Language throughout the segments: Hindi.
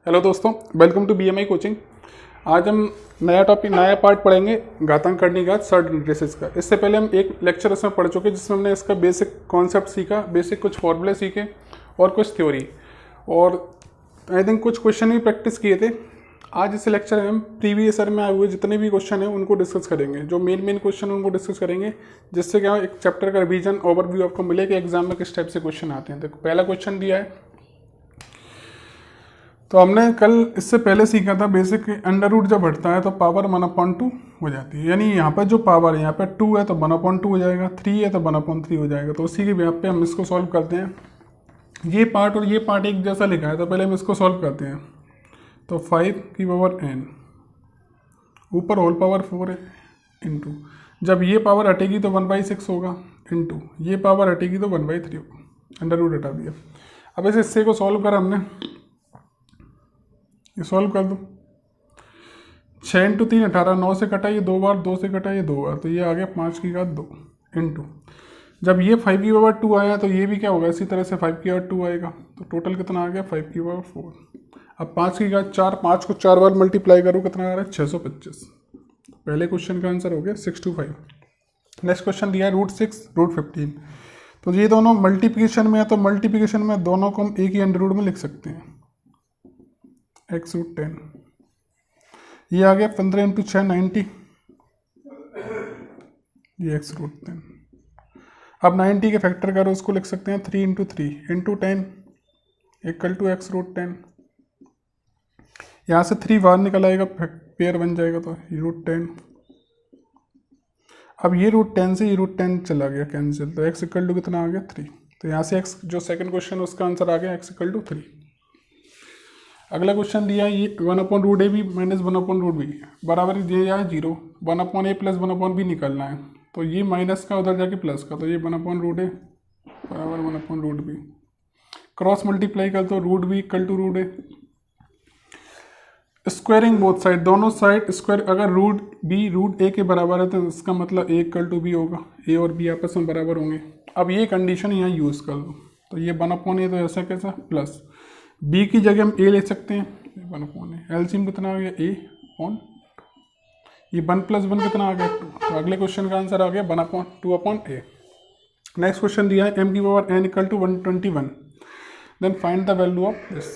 हेलो दोस्तों, वेलकम टू बीएमआई कोचिंग। आज हम नया पार्ट पढ़ेंगे घातांक करने का सर्ड इंट्रेसेस का। इससे पहले हम एक लेक्चर इसमें पढ़ चुके जिसमें हमने इसका बेसिक कॉन्सेप्ट सीखा, बेसिक कुछ फॉर्मूले सीखे और कुछ थ्योरी, और आई थिंक कुछ क्वेश्चन भी प्रैक्टिस किए थे। आज इस लेक्चर में हम प्रीवियस ईयर में आए हुए जितने भी क्वेश्चन हैं उनको डिस्कस करेंगे, जो मेन क्वेश्चन उनको डिस्कस करेंगे, जिससे क्या एक चैप्टर का रिवीजन ओवरव्यू आपको मिले कि एग्जाम में किस टाइप से क्वेश्चन आते हैं। तो पहला क्वेश्चन दिया है, तो हमने कल इससे पहले सीखा था बेसिक अंडर रूट जब हटता है तो पावर 1/2 हो जाती है। यानी यहाँ पर जो पावर है, यहाँ पर 2 है तो 1/2 हो जाएगा, 3 है तो 1/3 हो जाएगा। तो उसी के बेस पे हम इसको सॉल्व करते हैं। ये पार्ट और ये पार्ट एक जैसा लिखा है, तो पहले हम इसको सॉल्व करते हैं। तो 5 की पावर n ऊपर होल पावर 4 है इंटू, जब ये पावर हटेगी तो 1/6 होगा इंटू ये पावर हटेगी तो 1/3 होगा। अंडर रूट हटा दिया। अब इस हिस्से को सॉल्व करा हमने, ये सॉल्व कर दो। 6 × 3 18, 9 से कटा ये 2 बार, 2 से कटा ये 2 बार, तो ये आ गया 5 की घात 2 इंटू, जब ये 5 की पावर 2 आया तो ये भी क्या होगा, इसी तरह से 5 की पावर 2 आएगा। तो टोटल कितना आ गया 5 की पावर 4। अब 5 की घात 4, 5 को 4 बार मल्टीप्लाई करो, कितना आ रहा है 625। पहले क्वेश्चन का आंसर हो गया 625। नेक्स्ट क्वेश्चन दिया है √6 √15। तो ये दोनों मल्टीप्लिकेशन में है, तो मल्टीप्लिकेशन में दोनों को हम एक ही अंडर रूट में लिख सकते हैं, x√10। ये आ गया 15 × 6 90, ये x√10। अब 90 के फैक्टर करो, उसको लिख सकते हैं 3 × 3 × 10 = x√10। यहाँ से 3 बाहर निकल आएगा, पेयर बन जाएगा, तो √10। अब ये √10 से ये √10 चला गया कैंसिल, तो x = कितना आ गया 3। तो यहाँ से x जो सेकंड क्वेश्चन उसका आंसर आ गया x = 3। अगला क्वेश्चन दिया है, ये 1/√ab - 1/√b बराबर दिया है 0। 1/a + 1/b निकलना है, तो ये माइनस का उधर जाके प्लस का, तो ये 1/√a बराबर 1/√b। क्रॉस मल्टीप्लाई कर तो √b = √a। Squaring both side, दोनों साइड स्क्वायर, अगर √b √a के बराबर है तो इसका मतलब a = b होगा, a और b आपस में बराबर होंगे। अब ये कंडीशन यहाँ यूज़ कर दो, तो ये 1/a, तो ऐसा कैसा प्लस b की जगह हम a ले सकते हैं, 1/a। एलसीएम कितना आ गया a अपॉन, ये 1 + 1 कितना आ गया 2। तो अगले क्वेश्चन का आंसर आ गया 1/2/a। नेक्स्ट क्वेश्चन दिया है m की power n = 121, then find the value of this.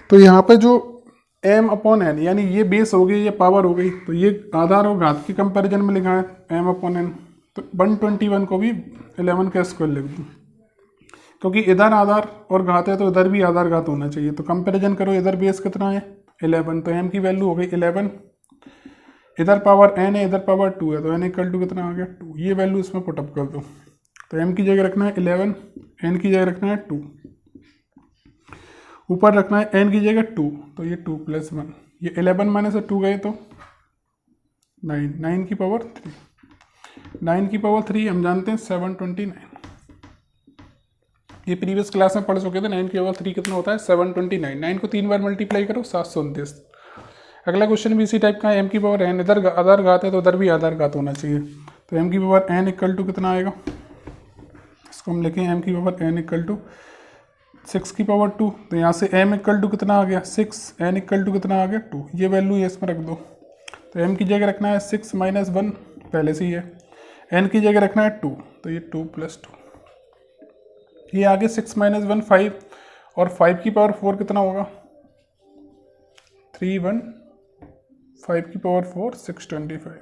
तो यहाँ पे जो m/n यानी ये बेस हो गई, ये पावर हो गई, तो ये आधार और घात के कंपैरिजन में लिखा है m/n। तो 121 को भी 11 का स्क्वायर लिख दूँ, क्योंकि इधर आधार और घात है तो इधर भी आधार घात होना चाहिए। तो कंपैरिजन करो, इधर बेस कितना है 11, तो m की वैल्यू हो गई 11, इधर पावर n है, इधर पावर 2 है, तो n = कितना आ गया 2। ये वैल्यू इसमें पुटअप कर दो, तो m की जगह रखना है 11, n की जगह रखना है 2, ऊपर रखना है n की जगह 2, तो ये 2 + 1, ये 11 माइनस 2 गए तो 9, 9 की पावर 3, 9 की पावर 3 हम जानते हैं 729। ये प्रीवियस क्लास में पढ़ चुके थे, 9 की पावर 3 कितना होता है 729। 9 को 3 बार मल्टीप्लाई करो 729। अगला क्वेश्चन भी इसी टाइप का है, m की पावर n, इधर आधार घात है तो उधर भी आधार घात होना चाहिए। तो m की पावर n = कितना आएगा, इसको हम लिखें m की पावर n = 6 की पावर 2, तो यहाँ से m = कितना आ गया 6, n = कितना आ गया 2। ये वैल्यू इसमें रख दो, तो m की जगह रखना है 6 - 1 पहले से ही है, n की जगह रखना है 2, तो ये 2 + 2, ये आगे 6 - 1 5, और 5 की पावर 4 कितना होगा 3 1, 5 की पावर 4 625।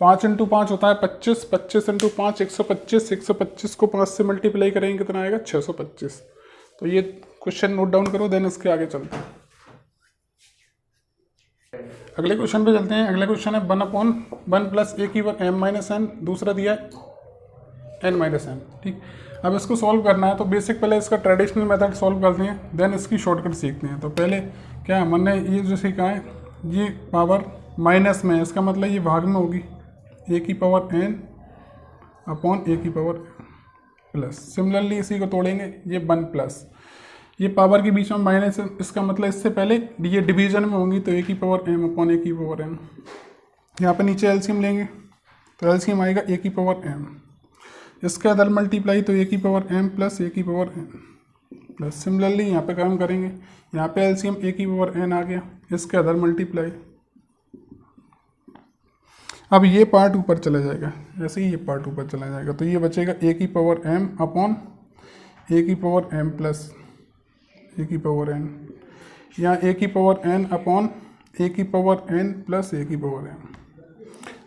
5 × 5 होता है 25, 25 × 5 125, 125 को 5 से मल्टीप्लाई करेंगे कितना आएगा 625। तो ये क्वेश्चन नोट डाउन करो, देन इसके आगे चलते हैं। अगले क्वेश्चन पे चलते हैं। अगला क्वेश्चन है 1/1 + a की पावर m - n, दूसरा दिया है n - n। ठीक, अब इसको सॉल्व करना है, तो बेसिक पहले इसका ट्रेडिशनल मेथड सॉल्व करते हैं, देन इसकी शॉर्टकट सीखते हैं। तो पहले क्या हमने ये जो सीखा है, ये पावर माइनस में है, इसका मतलब ये भाग में होगी, a की पावर n अपॉन a की पावर प्लस। सिमिलरली इसी को तोड़ेंगे, ये 1 प्लस, ये पावर के बीच में माइनस है, इसका मतलब इससे पहले ये डिवीजन में होंगी, तो a की पावर m अपॉन a की पावर n। यहाँ पे नीचे एलसीएम लेंगे, तो एलसीएम आएगा a की पावर m, इसके अदर मल्टीप्लाई तो a की पावर m + a की पावर n प्लस सिमिलरली यहाँ पे काम करेंगे, यहाँ पे एलसीएम ए की पावर एन आ गया, इसके अदर मल्टीप्लाई। अब ये पार्ट ऊपर चला जाएगा, ऐसे ही ये पार्ट ऊपर चला जाएगा, तो ये बचेगा ए की पावर एम अपॉन ए की पावर एम प्लस ए की पावर एन, यहाँ ए की पावर एन अपॉन ए की पावर एन प्लस ए की पावर एन।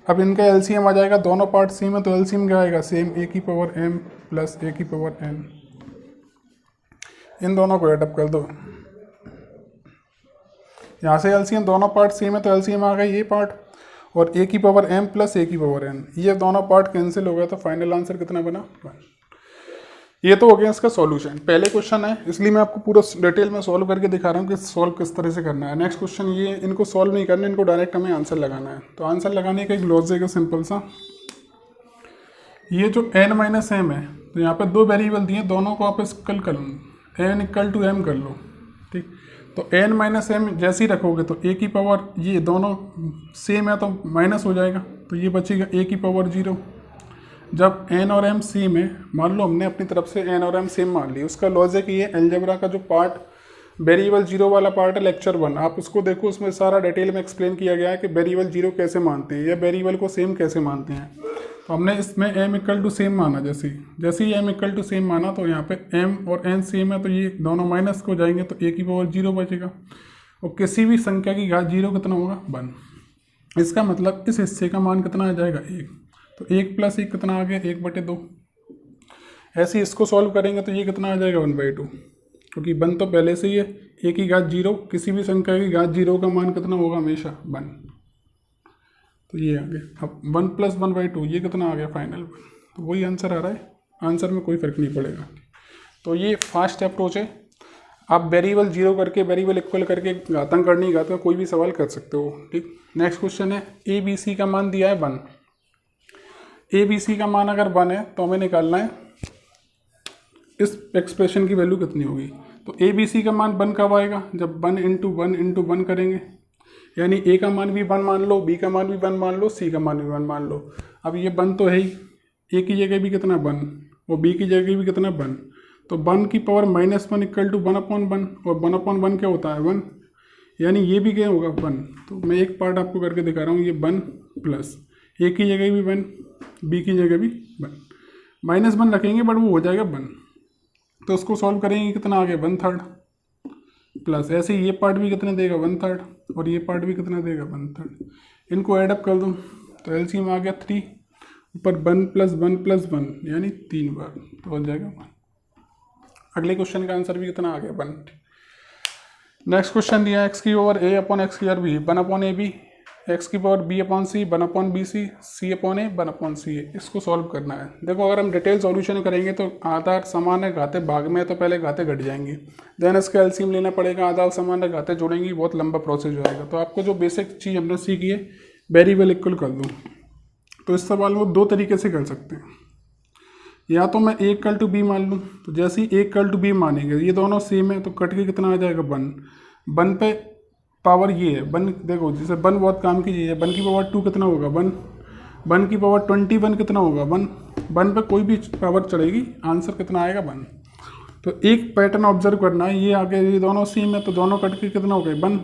अब इनका एलसीएम आ जाएगा, दोनों पार्ट सेम है तो एलसीएम क्या आएगा, सेम ए की पावर एम प्लस ए की पावर एन। इन दोनों को एडअप कर दो, यहाँ से एलसीएम दोनों पार्ट सेम है तो एलसीएम आ गया ये पार्ट, और ए की पावर एम प्लस ए की पावर एन, ये दोनों पार्ट कैंसिल हो गया, तो फाइनल आंसर कितना बना 1। ये तो हो गया इसका सॉल्यूशन। पहले क्वेश्चन है इसलिए मैं आपको पूरा डिटेल में सॉल्व करके दिखा रहा हूँ कि सॉल्व किस तरह से करना है। नेक्स्ट क्वेश्चन ये, इनको सॉल्व नहीं करना, इनको डायरेक्ट हमें आंसर लगाना है। तो आंसर लगाने का एक लॉजिक है सिंपल सा, ये जो n माइनस एम है, तो यहाँ पे दो वेरिएबल दिए, दोनों को आप इक्वल कर लो, n इक्वल टू एम कर लो, ठीक। तो n माइनस एम जैसे ही रखोगे तो a की पावर, ये दोनों सेम है तो माइनस हो जाएगा, तो ये बचेगा a की पावर 0। जब n और m सेम है, मान लो हमने अपनी तरफ से n और m सेम मान ली, उसका लॉजिक ये अलजेब्रा का जो पार्ट वेरिएबल 0 वाला पार्ट है लेक्चर 1, आप उसको देखो, उसमें सारा डिटेल में एक्सप्लेन किया गया है कि वेरिएबल 0 कैसे मानते हैं या वेरिएबल को सेम कैसे मानते हैं। तो हमने इसमें m इक्वल टू सेम माना, जैसे ही m इक्वल टू सेम माना, तो यहाँ पे m और n सेम है तो ये दोनों माइनस हो जाएंगे, तो a की पावर 0 बचेगा, और किसी भी संख्या की घात 0 कितना होगा 1। इसका मतलब इस हिस्से का मान कितना आ जाएगा 1, तो 1 प्लस 1 कितना आ गया 1/2। ऐसे ही इसको सॉल्व करेंगे तो ये कितना आ जाएगा 1/2, क्योंकि 1 तो पहले से ही है, a की घात 0, किसी भी संख्या की घात 0 का मान कितना होगा हमेशा 1, तो ये आ गया। अब 1 प्लस 1/2 ये कितना आ गया फाइनल 1, तो वही आंसर आ रहा है, आंसर में कोई फर्क नहीं पड़ेगा। तो ये फास्ट अप्रोच है, आप वेरिएबल 0 करके वेरिएबल इक्वल करके घातांक करनी घात का कोई भी सवाल कर सकते हो, ठीक। नेक्स्ट क्वेश्चन है, ए बी सी का मान दिया है 1, ए बी सी का मान अगर 1 है तो हमें निकालना है इस एक्सप्रेशन की वैल्यू कितनी होगी। तो ए बी सी का मान 1 कब आएगा, जब 1 इंटू 1 इंटू 1 करेंगे, यानी ए का मान भी 1 मान लो, बी का मान भी 1 मान लो, सी का मान भी 1 मान लो। अब ये 1 तो है ही, ए की जगह भी कितना 1 और बी की जगह भी कितना 1, तो 1 की पावर -1 इक्वल टू 1/1, और 1/1 क्या होता है 1, यानी ये भी क्या होगा 1। तो मैं एक पार्ट आपको करके दिखा रहा हूँ, ये 1 प्लस ए की जगह भी 1, बी की जगह भी 1, -1 रखेंगे बट वो हो जाएगा 1, तो उसको सॉल्व करेंगे कितना आ गया 1/3, प्लस ऐसे ये पार्ट भी कितना देगा 1/3, और ये पार्ट भी कितना देगा 1/3। इनको एडअप कर दूँ तो एलसीएम आ गया 3, ऊपर 1 प्लस 1 प्लस 1 यानी 3 बार, तो हो जाएगा 1। अगले क्वेश्चन का आंसर भी कितना आ गया 1। नेक्स्ट क्वेश्चन दिया है एक्स की पावर a अपॉन एक्स की पावर b 1/ab, एक्स की power b upon c 1/bc, c upon a 1/ca। इसको सॉल्व करना है। देखो अगर हम डिटेल सॉल्यूशन करेंगे तो आधा समान है घाते भाग में है तो पहले घाते घट जाएंगी, देन इसका एलसीएम लेना पड़ेगा, आधा समान है घाते जोड़ेंगी, बहुत लंबा प्रोसेस जाएगा। तो आपको जो बेसिक चीज़ हमने सीखी है वेरिएबल इक्वल कर दूँ, तो इस सवाल में 2 तरीके से कर सकते हैं। या तो मैं a इक्वल टू बी मान लूँ, तो जैसे ही a इक्वल टू बी मानेंगे ये दोनों सेम है तो कट के कितना आ जाएगा 1 पे पावर ये है 1। देखो जैसे 1 बहुत काम की चीज़ है, 1 की पावर 2 कितना होगा 1 की पावर 21 कितना होगा 1 पे कोई भी पावर चढ़ेगी आंसर कितना आएगा 1। तो एक पैटर्न ऑब्जर्व करना है, ये आगे ये दोनों सेम है तो दोनों कट के कितना हो गए 1,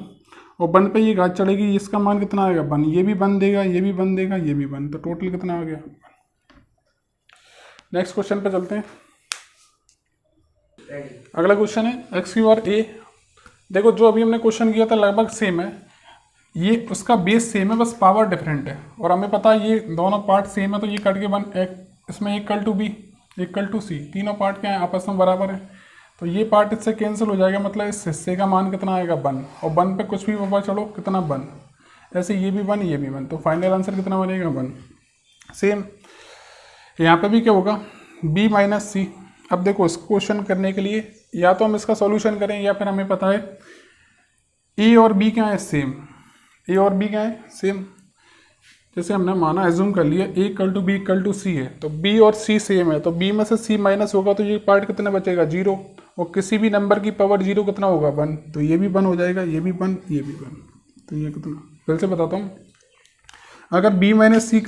और 1 पे ये घात चढ़ेगी, इसका मान कितना आएगा 1, ये भी 1 देगा, ये भी 1 देगा, ये भी 1, तो टोटल कितना आ गया। नेक्स्ट क्वेश्चन पे चलते हैं। अगला क्वेश्चन है एक्स की पावर a। देखो जो अभी हमने क्वेश्चन किया था लगभग सेम है, ये उसका बेस सेम है, बस पावर डिफरेंट है, और हमें पता है ये दोनों पार्ट सेम है तो ये कट के 1 इसमें equal to B equal to C, तीनों पार्ट क्या है आपस में बराबर है, तो ये पार्ट इससे कैंसिल हो जाएगा, मतलब इस हिस्से का मान कितना आएगा 1, और 1 पे कुछ भी पावर चढ़ो कितना 1, ऐसे ये भी 1 ये भी 1, तो फाइनल आंसर कितना बनेगा 1। सेम यहाँ पे भी क्या होगा b माइनस सी। अब देखो इस क्वेश्चन करने के लिए या तो हम इसका सॉल्यूशन करें या फिर हमें पता है a और b क्या है सेम, a और b क्या है सेम। जैसे हमने माना एज्यूम कर लिया a equal to b equal to c है, तो b और c सेम है, तो b में से c माइनस होगा तो ये पार्ट कितना बचेगा 0, और किसी भी नंबर की पावर 0 कितना होगा 1, तो ये भी 1 हो जाएगा, ये भी 1 ये भी 1, तो ये कितना फिर से बताता हूँ। अगर b माइनस सी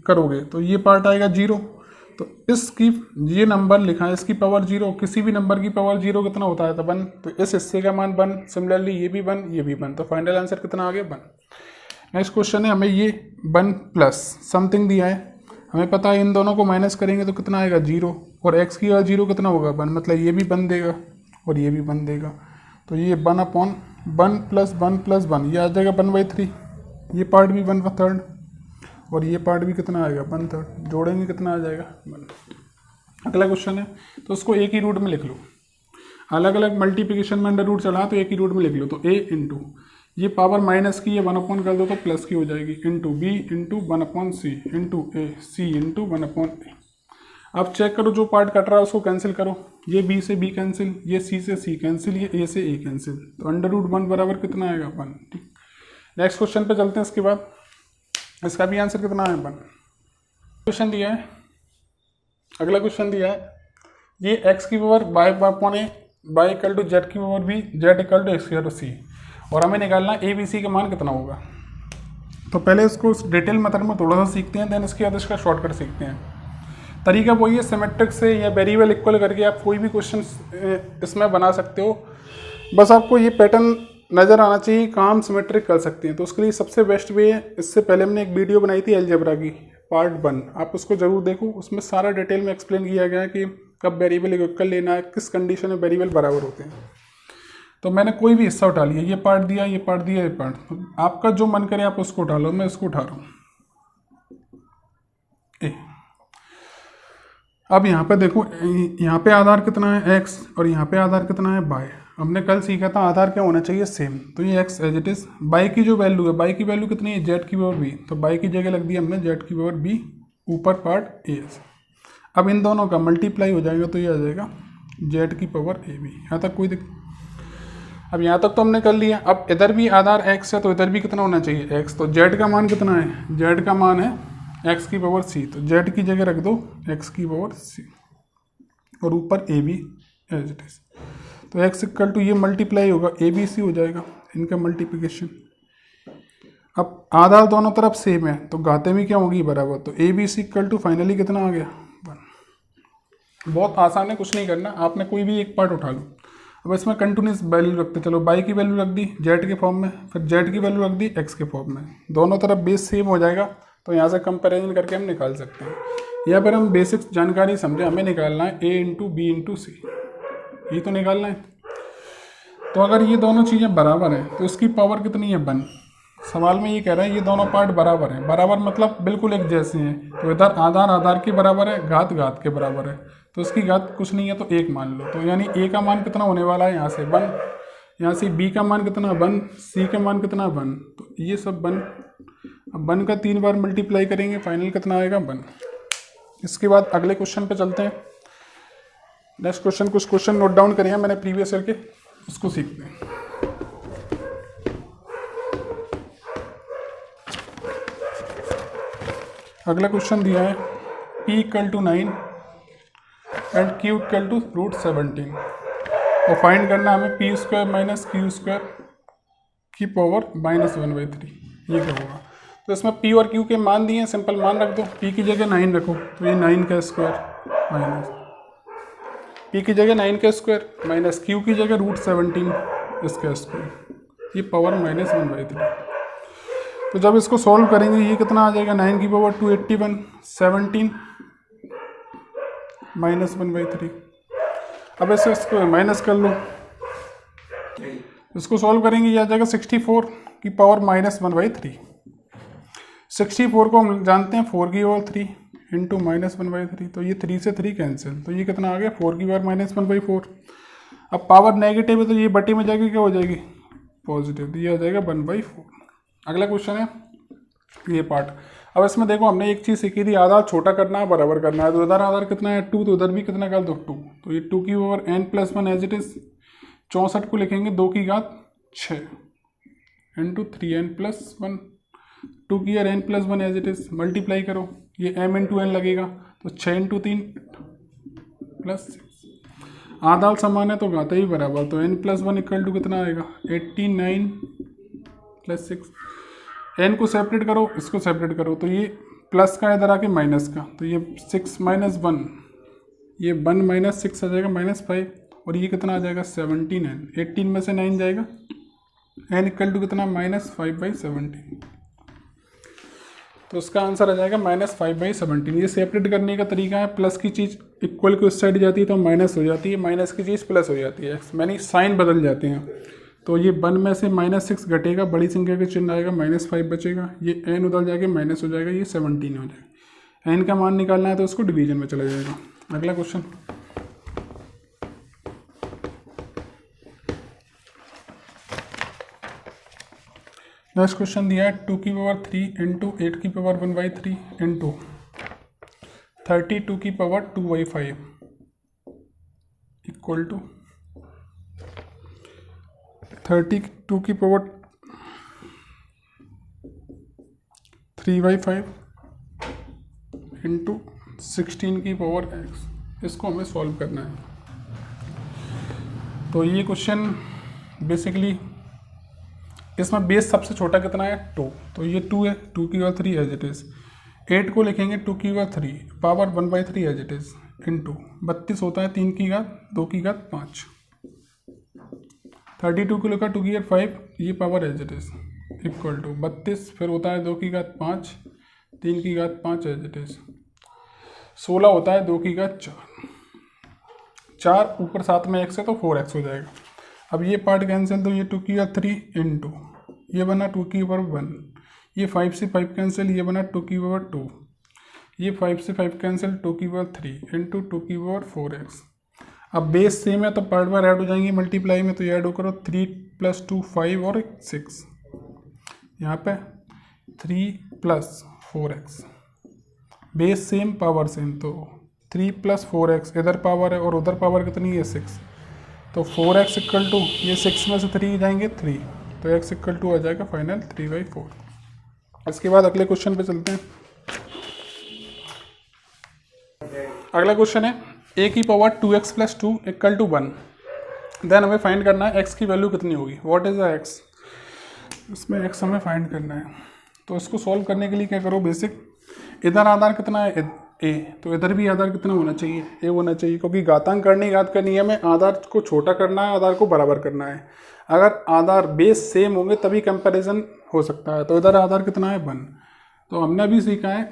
करोगे तो ये पार्ट आएगा 0, तो इसकी ये नंबर लिखा है, इसकी पावर 0, किसी भी नंबर की पावर 0 कितना होता है तो 1, तो इस हिस्से का मान 1, सिमिलरली ये भी 1, ये भी 1, तो फाइनल आंसर कितना आ गया 1। नेक्स्ट क्वेश्चन है, हमें ये 1 प्लस समथिंग दिया है, हमें पता है इन दोनों को माइनस करेंगे तो कितना आएगा 0, और x की वैल्यू 0 कितना होगा 1, मतलब ये भी 1 देगा और ये भी 1 देगा, तो ये 1/1 प्लस 1 प्लस 1 ये आ जाएगा 1/3, ये पार्ट भी 1/3 और ये पार्ट भी कितना आएगा 1/3, जोड़ेंगे कितना आ जाएगा 1। अगला क्वेश्चन है, तो उसको एक ही रूट में लिख लो, अलग अलग मल्टीप्लिकेशन में अंडर रूट चला तो एक ही रूट में लिख लो, तो a इंटू ये पावर माइनस की, ये 1/, कर दो तो प्लस की हो जाएगी, into b into 1/c into a c into 1/a। अब चेक करो जो पार्ट कट रहा है उसको कैंसिल करो, ये b से b कैंसिल, ये c से c कैंसिल, ये a से a कैंसिल, तो अंडर रूट 1 बराबर कितना आएगा 1। ठीक, नेक्स्ट क्वेश्चन पे चलते हैं। इसके बाद इसका भी आंसर कितना है 1। क्वेश्चन दिया है, अगला क्वेश्चन दिया है, ये x की power y equal to z की power b, z equal to x to c, और हमें निकालना a b c का मान कितना होगा। तो पहले इसको डिटेल मेथड में थोड़ा सा सीखते हैं, देन इसके बाद इसका शॉर्टकट सीखते हैं। तरीका वही है, सिमेट्रिक से या वेरिएबल इक्वल करके आप कोई भी क्वेश्चन इसमें बना सकते हो, बस आपको ये पैटर्न नज़र आना चाहिए, काम सिमेट्रिक कर सकते हैं। तो उसके लिए सबसे बेस्ट वे है, इससे पहले हमने एक वीडियो बनाई थी अलजेब्रा की पार्ट 1, आप उसको ज़रूर देखो, उसमें सारा डिटेल में एक्सप्लेन किया गया है कि कब वेरिएबल इक्वल लेना है, किस कंडीशन में वेरिएबल बराबर होते हैं। तो मैंने कोई भी हिस्सा उठा लिया, ये पार्ट दिया, ये पार्ट दिया, ये पार्ट, तो आपका जो मन करे आप उसको उठा लो, मैं इसको उठा रहा हूँ ए। अब यहाँ पे देखो, यहाँ पे आधार कितना है x और यहाँ पे आधार कितना है y। हमने कल सीखा था आधार क्या होना चाहिए सेम, तो ये x as it is, y की जो वैल्यू है, y की वैल्यू कितनी है z की पावर b, तो y की जगह लग दी हमने z की पावर b, ऊपर पार्ट a। अब इन दोनों का मल्टीप्लाई हो जाएगा तो ये आ जाएगा z की पावर a b। यहाँ तक कोई अब यहाँ तक तो हमने कर लिया। अब इधर भी आधार x है तो इधर भी कितना होना चाहिए x, तो z का मान कितना है, z का मान है x की पावर c, तो z की जगह रख दो x की पावर c और ऊपर a b as it is, तो x इक्वल टू ये मल्टीप्लाई होगा a b c हो जाएगा इनका मल्टीप्लिकेशन। अब आधार दोनों तरफ सेम है तो घाते में क्या होगी बराबर, तो a b c equal to finally कितना आ गया 1। बहुत आसान है, कुछ नहीं करना, आपने कोई भी एक पार्ट उठा लो। अब इसमें कंटिन्यूस वैल्यू रखते चलो, y की वैल्यू रख दी z के फॉर्म में, फिर z की वैल्यू रख दी x के फॉर्म में, दोनों तरफ बेस सेम हो जाएगा तो यहाँ से कंपैरिजन करके हम निकाल सकते हैं। या फिर हम बेसिक जानकारी समझे, हमें निकालना है a इंटू बी इंटू सी, ये तो निकालना है। तो अगर ये दोनों चीज़ें बराबर हैं तो इसकी पावर कितनी है 1। सवाल में ये कह रहा है ये दोनों पार्ट बराबर हैं, बराबर मतलब बिल्कुल एक जैसे हैं, तो इधर आधार आधार के बराबर है, घात घात के बराबर है, तो इसकी घात कुछ नहीं है तो 1 मान लो, तो यानी a का मान कितना होने वाला है यहाँ से 1, यहाँ से b का मान कितना 1, c का मान कितना 1, तो ये सब 1। अब 1 का 3 बार मल्टीप्लाई करेंगे फाइनल कितना आएगा 1। इसके बाद अगले क्वेश्चन पे चलते हैं। नेक्स्ट क्वेश्चन, कुछ क्वेश्चन नोट डाउन करिए मैंने प्रीवियस ईयर के, उसको सीखते हैं। अगला क्वेश्चन दिया है p equal to 9 and q equal to √17, और फाइंड करना हमें p square minus q square की पावर -1/3, ये क्या होगा। तो इसमें p और q के मान दिए हैं, सिंपल मान रख दो, p की जगह 9 रखो तो ये 9 का स्क्वायर माइनस p की जगह 9 का स्क्वायर माइनस q की जगह √17 इसका स्क्वायर, ये पावर -1/3। तो जब इसको सॉल्व करेंगे ये कितना आ जाएगा, 9 की पावर 281, 17 -1/3। अब ऐसे इसको माइनस कर लो, इसको सॉल्व करेंगे ये आ जाएगा 64 की पावर -1/3। 64 को हम जानते हैं 4 की पावर 3 इंटू -1/3, तो ये 3 से 3 कैंसिल, तो ये कितना आ गया 4 की पावर -1/4। अब पावर नेगेटिव है तो ये बटे में जाके क्या हो जाएगी पॉजिटिव, तो ये आ जाएगा 1/4। अगला क्वेश्चन है ये पार्ट। अब इसमें देखो हमने एक चीज़ सीखी थी, आधार छोटा करना है बराबर करना है, तो उधर आधार कितना है 2, तो उधर भी कितना कर दो 2, तो ये 2 की power n+1 as it is, 64 को लिखेंगे 2 की घात 6 इंटू 3n+1, 2 की n+1 as it is, multiply करो, ये m इंटू n लगेगा तो 6 इंटू 3 +6, आधार समान है तो घाते ही बराबर, तो n+1 इक्वल टू कितना आएगा 89 + 6। n को सेपरेट करो, इसको सेपरेट करो, तो ये प्लस का इधर आके माइनस का, तो ये 6 माइनस 1, ये 1 माइनस 6 आ जाएगा -5, और ये कितना आ जाएगा 17n, 18 में से 9 जाएगा, n इक्वल टू कितना -5/17, तो उसका आंसर आ जाएगा -5/17। ये सेपरेट करने का तरीका है, प्लस की चीज़ इक्वल की उस साइड जाती है तो माइनस हो जाती है, माइनस की चीज़ प्लस हो जाती है, मैंने साइन बदल जाते हैं। तो ये 1 में से -6 घटेगा, बड़ी संख्या का चिन्ह आएगा, -5 बचेगा, ये n उधर जाके माइनस हो जाएगा, ये 17 हो जाएगा। n का मान निकालना है तो उसको डिवीजन में चला जाएगा। अगला क्वेश्चन, नेक्स्ट क्वेश्चन दिया है 2 की पावर 3 इंटू 8 की पावर 1/3 इंटू 32 की पावर 2/5 इक्वल टू 32 की पावर 3/5 इंटू 16 की पावर x। इसको हमें सॉल्व करना है। तो ये क्वेश्चन बेसिकली इसमें बेस सबसे छोटा कितना है 2, तो ये 2 है, 2 की पावर 3 एज इट इज़। 8 को लिखेंगे 2 की power 3 power 1/3 as it is into 32 होता है 3 की घात 2 की घात 5, 32 को लिखा 2 की घात 5, ये power as it is equal to 32, फिर होता है 2 की घात 5, 3 की घात 5 एज इट इज़, 16 होता है 2 की घात 4 ऊपर साथ में x है तो 4x हो जाएगा। अब ये पार्ट कैंसिल, तो ये 2 की घात 3 इंटू ये बना 2 की पावर 1, ये 5 से 5 कैंसिल, ये बना 2 की पावर 2, ये 5 से 5 कैंसिल 2 की पावर 3 इंटू 2 की पावर 4x। अब बेस सेम है तो पार्ट बार ऐड हो जाएंगे मल्टीप्लाई में, तो ये ऐड हो करो 3 + 2 5 और 6, यहाँ पे 3 + 4x, base same power same, तो 3 + 4x इधर पावर है और उधर पावर कितनी है 6, तो 4x इक्वल टू ये 6 में से 3 जाएंगे 3, तो x इक्वल टू आ जाएगा फाइनल 3/4। इसके बाद अगले क्वेश्चन पे चलते हैं। अगला क्वेश्चन है a की power 2x + 2 equal to 1, then हमें फाइंड करना है x की वैल्यू कितनी होगी, व्हाट इज द x। इसमें x हमें फाइंड करना है, तो इसको सॉल्व करने के लिए क्या करो, बेसिक इधर आधार कितना है a, तो इधर भी आधार कितना होना चाहिए a होना चाहिए, क्योंकि घातांक करने घात का नियम है, आधार को छोटा करना है, आधार को बराबर करना है। अगर आधार बेस सेम होंगे तभी कंपैरिजन हो सकता है। तो इधर आधार कितना है 1, तो हमने अभी सीखा है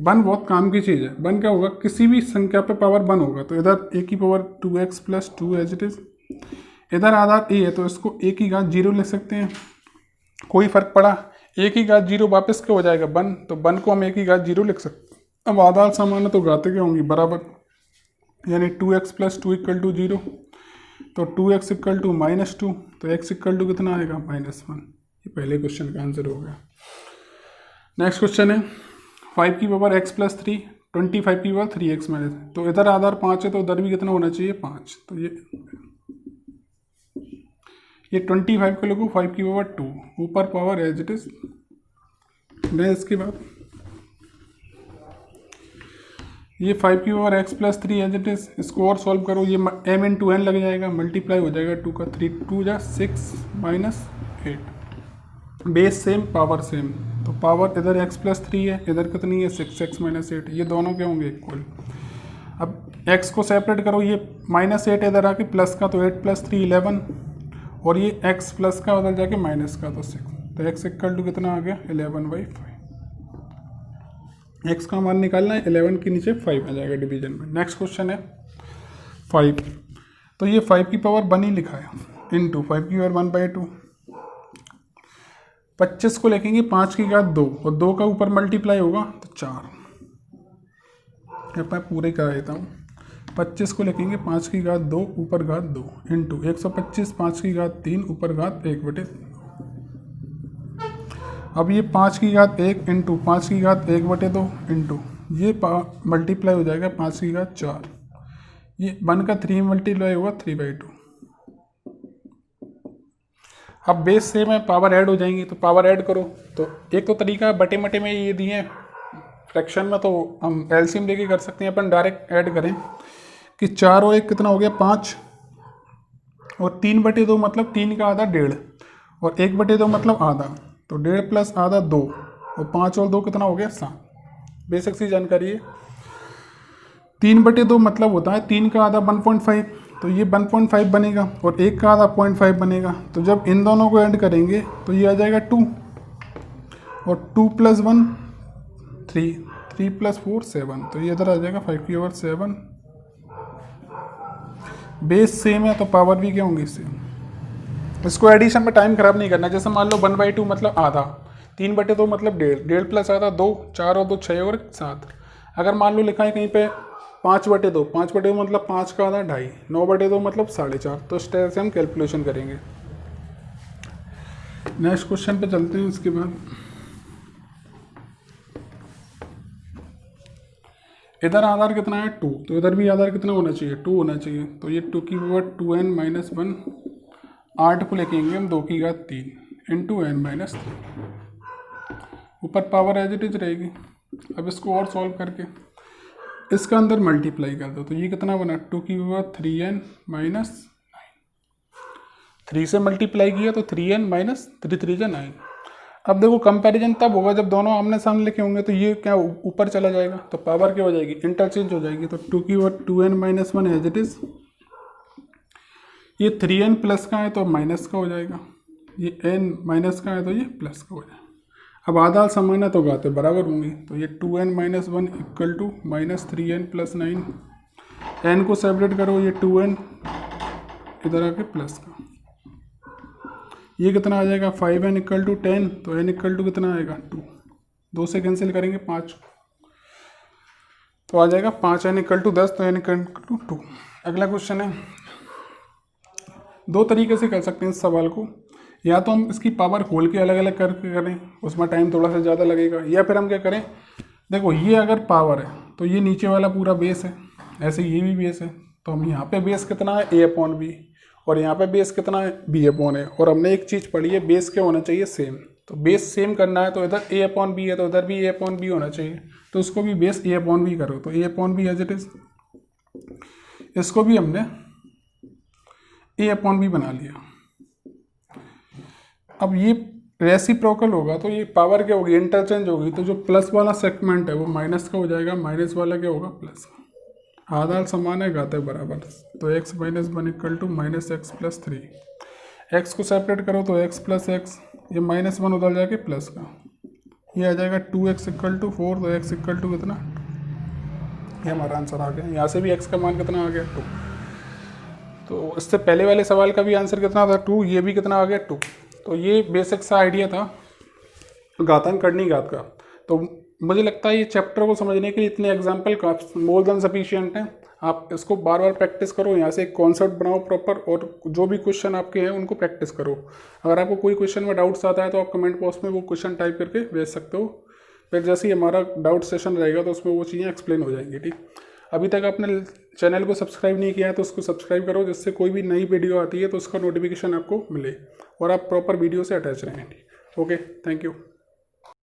1 बहुत काम की चीज़ है। 1 क्या होगा, किसी भी संख्या पे पावर 1 होगा, तो इधर a की power 2x + 2 as it is, इधर आधार a है तो इसको a की घात 0 लिख सकते हैं, कोई फर्क पड़ा, a की घात 0 वापस क्या हो जाएगा 1, तो 1 को हम a की घात 0 लिख सकते हैं। अब आधार समान है तो घातें क्या होंगी बराबर, यानी 2x + 2 इक्वल टू 0, तो 2x इक्वल टू -2, तो x इक्वल टू कितना आएगा -1। ये पहले क्वेश्चन का आंसर हो गया। नेक्स्ट क्वेश्चन है 5 की पावर x + 3 25 की पावर 3x -, तो इधर आधार 5 है तो उधर भी कितना होना चाहिए 5, तो ये 25 को लिखो 5 की पावर 2 ऊपर पावर एज इट इज। मैं इसके बाद ये 5 की power x + 3 as it is, इसको और सॉल्व करो, ये m × n लग जाएगा, मल्टीप्लाई हो जाएगा 2 का 3, 2 जा 6 - 8, बेस सेम पावर सेम, तो पावर इधर x + 3 है, इधर कितनी है 6x - 8, ये दोनों क्या होंगे इक्वल। अब x को सेपरेट करो, ये -8 इधर आके प्लस का, तो 8 + 3 11, और ये x प्लस का उधर जाके माइनस का, तो 6, तो x इक्वल टू कितना आ गया 11/5। x का मान निकालना है, 11 के नीचे 5 आ जाएगा डिवीजन में। नेक्स्ट क्वेश्चन है 5, तो ये 5 की पावर 1 ही लिखा है इंटू 5 की पावर 1/2, 25 को लिखेंगे 5 की घात 2 और 2 का ऊपर मल्टीप्लाई होगा तो 4, मैं पूरे करा देता हूँ। 25 को लिखेंगे 5 की घात 2 ऊपर घात 2 इंटू 125 5 की घात 3 ऊपर घात 1/2। अब ये 5 की घात 1 इंटू 5 की घात 1/2 इंटू ये मल्टीप्लाई हो जाएगा 5 की घात 4, ये 1 का 3 मल्टीप्लाई होगा 3/2। अब बेस सेम है, पावर ऐड हो जाएंगी, तो पावर ऐड करो। तो एक तो तरीका बटे मटे में ये दिए हैं, फ्रैक्शन में तो हम एलसीएम लेके कर सकते हैं, अपन डायरेक्ट ऐड करें कि 4 और 1 कितना हो गया 5, और 3/2 मतलब 3 का आधा 1.5, और 1/2 मतलब आधा, तो 1.5 + आधा 2, और 5 और 2 कितना हो गया 7। बेसिक सी जानकारी है। 3/2 मतलब होता है 3 का आधा 1.5, तो ये 1.5 बनेगा और 1 का आधा 0.5 बनेगा। तो जब इन दोनों को ऐड करेंगे तो ये आ जाएगा 2 और 2 + 1 3, 3 + 4 7, तो ये इधर आ जाएगा 5/7। बेस सेम है तो पावर भी क्या होंगी सेम। इसको एडिशन में टाइम खराब नहीं करना। जैसे मान लो 1/2 मतलब आधा, 3/2 मतलब 1.5, 1.5 + आधा 2, 4 और 2 6 और 7। अगर मान लो लिखा है कहीं पे 5/2, 5/2 मतलब 5 का आधा 2.5, 9/2 मतलब 4.5। तो इस तरह से हम कैलकुलेशन करेंगे। नेक्स्ट क्वेश्चन पे चलते हैं। इसके बाद इधर आधार कितना है 2, तो इधर भी आधार कितना होना चाहिए 2 होना चाहिए। तो ये 2 की पावर 2n - 1, 8 को लिखेंगे हम 2 की घात 3 इंटू n - 3, ऊपर पावर एज इट इज रहेगी। अब इसको और सॉल्व करके इसका अंदर मल्टीप्लाई कर दो, तो ये कितना बना 2 की पावर 3n - 9, 3 से मल्टीप्लाई किया तो 3n - 3 3 जा 9। अब देखो कंपैरिजन तब होगा जब दोनों आमने सामने लिखे होंगे, तो ये क्या ऊपर चला जाएगा तो पावर क्या हो जाएगी इंटरचेंज हो जाएगी। तो 2 की power 2n - 1 as it is, ये 3n प्लस का है तो माइनस का हो जाएगा, ये n माइनस का है तो ये प्लस का हो जाएगा। अब आधा समान है तो घातें बराबर होंगी, तो ये 2n - 1 = -3n + 9, n को सेपरेट करो, ये 2n इधर आके प्लस का, ये कितना आ जाएगा 5n = 10, तो n = कितना आएगा 2, 2 से कैंसिल करेंगे 5, तो आ जाएगा 5n = 10, तो n = 2। अगला क्वेश्चन है, दो तरीके से कर सकते हैं इस सवाल को। या तो हम इसकी पावर खोल के अलग अलग करके करें, उसमें टाइम थोड़ा सा ज़्यादा लगेगा, या फिर हम क्या करें, देखो ये अगर पावर है तो ये नीचे वाला पूरा बेस है, ऐसे ये भी बेस है, तो हम यहाँ पे बेस कितना है a/b और यहाँ पे बेस कितना है b/a, और हमने एक चीज़ पढ़ी है बेस क्या होना चाहिए सेम। तो बेस सेम करना है तो इधर a/b है तो इधर भी a/b होना चाहिए, तो उसको भी बेस a/b करो, तो a/b एज इट इज, इसको भी हमने a/b बना लिया। अब ये रेसिप्रोकल होगा तो ये पावर क्या होगी इंटरचेंज होगी, तो जो प्लस वाला सेगमेंट है वो माइनस का हो जाएगा, माइनस वाला क्या होगा प्लस का। आधा समान है घातें बराबर, तो x - 1 = -x + 3, x को सेपरेट करो तो x + x, ये -1 उधर जाके प्लस का, ये आ जाएगा 2x = 4, तो x = कितना, ये हमारा आंसर आ गया। यहाँ से भी x का मान कितना आ गया 2, तो इससे पहले वाले सवाल का भी आंसर कितना था 2, ये भी कितना आ गया 2। तो ये बेसिक सा आइडिया था घातांकरणीय घात का। तो मुझे लगता है ये चैप्टर को समझने के लिए इतने एग्जाम्पल का मोर देन सफिशिएंट हैं। आप इसको बार बार प्रैक्टिस करो, यहाँ से एक कॉन्सेप्ट बनाओ प्रॉपर, और जो भी क्वेश्चन आपके हैं उनको प्रैक्टिस करो। अगर आपको कोई क्वेश्चन में डाउट्स आता है तो आप कमेंट बॉक्स में वो क्वेश्चन टाइप करके भेज सकते हो, फिर जैसे ही हमारा डाउट सेशन रहेगा तो उसमें वो चीज़ें एक्सप्लेन हो जाएंगी। ठीक, अभी तक आपने चैनल को सब्सक्राइब नहीं किया है तो उसको सब्सक्राइब करो, जिससे कोई भी नई वीडियो आती है तो उसका नोटिफिकेशन आपको मिले और आप प्रॉपर वीडियो से अटैच रहें। Okay, thank you.